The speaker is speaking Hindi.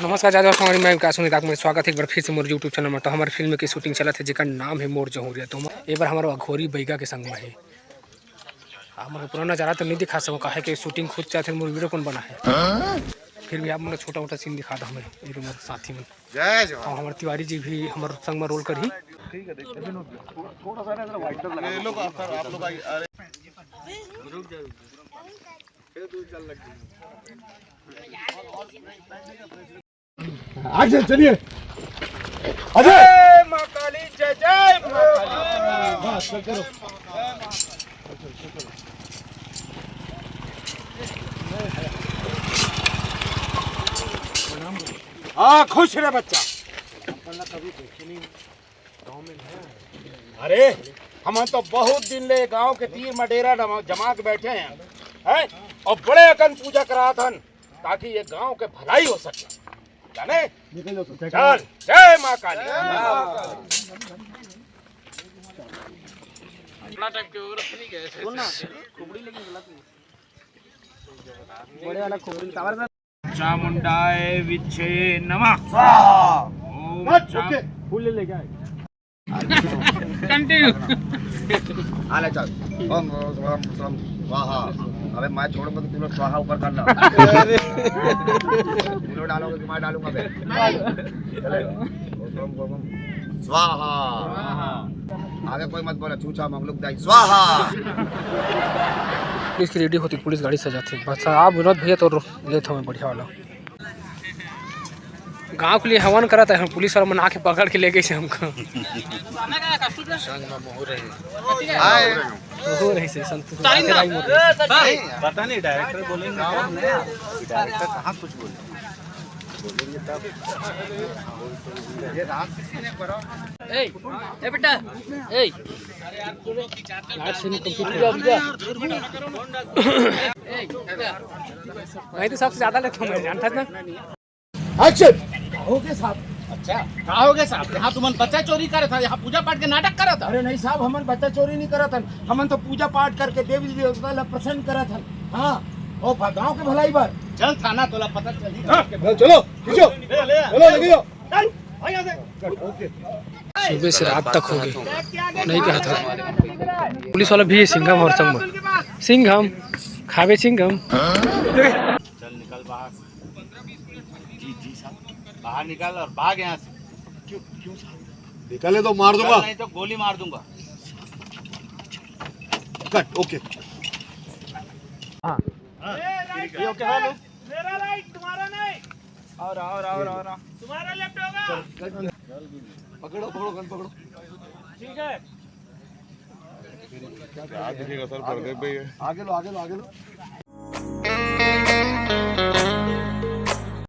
नमस्कार जादव हमारी मैं विकास में स्वागत है एक बार फिर से मोर यूट्यूब चैनल में। तो हमारे फिल्म की शूटिंग चला थे जिसका नाम है मोर जहूरिया। तो एक बार हमारे अघोरी बैगा के संग में है हमारे पुराना नजारा तो नहीं दिखा सको कहा है कि शूटिंग खुद चाहते मोर वीडियो कौन बना है। फिर भी आप मतलब छोटा मोटा सीन दिखा दो हमें ये मोर साथी में और हमारे तिवारी जी भी हमारे संग में रोल कर ही एक्शन चलिए अजय मां काली जय जय मां काली बस करो हाँ खुश रहे बच्चा कभी देखे नहीं गाँव में है। अरे हम तो बहुत दिन ले गांव के तीर मडेरा जमा के बैठे हैं और बड़े अकन पूजा करा था ताकि ये गांव के भलाई हो सके जाने चल जय मां काली। अपना टाइप के ओवर नहीं गए थे ना खोपड़ी लेकिन गलत नहीं बड़े वाला खोपड़ी टावर चामुंडाए विच्छे नमः स्वाहा ओके फूल ले क्या कंटिन्यू आले चल ओम स्वाहा। अबे मैं छोड़ूंगा तो तुम लोग स्वाहा ऊपर करना तुम लोग डालोगे कि मैं डालूंगा बे चले ओम स्वाहा आगे कोई मत बोले छूछा मंगलुक दाई स्वाहा। पुलिस की रेडी होती पुलिस गाड़ी सजाती बस आप विनोद भैया तो लेते हमें बढ़िया वाला गांव के लिए हवन करा था हम पुलिस वाला मना के पकड़ के ले गए से हमको हो रही से संतोष पता नहीं डायरेक्टर बोलेंगे डायरेक्टर कहाँ कुछ बोलेंगे तब ये रात किसने करो ए बेटा ए लाइट से कंप्यूटर मैं तो सबसे ज्यादा लेता हूं मैं जानता था ना। एक्शन होगे साहब। अच्छा कहाँ होगे साहब यहाँ तुमन बच्चा चोरी करे था यहाँ पूजा पाठ के नाटक करा था। अरे नहीं साहब हमन बच्चा चोरी नहीं करा था हमन तो पूजा पाठ करके देवी देवता प्रसन्न करा था। हाँ ओ गाँव के भलाई बार चल थाना तोला पता चल चलो खींचो चलो लगे सुबह से रात तक हो गई नहीं कहा था पुलिस वाला भी है सिंघम और संग सिंघम खावे सिंघम चल निकल बाहर जी साहब बाहर निकाल और भाग यहाँ से। क्यों साहब निकाले तो मार दूंगा नहीं तो गोली मार दूंगा। कट ओके हाँ ओके हेलो मेरा राइट तुम्हारा नहीं और तुम्हारा लेफ्ट होगा। पकड़ो पकड़ो गन पकड़ो ठीक है क्या दिखेगा सर पर्दे पे आगे लो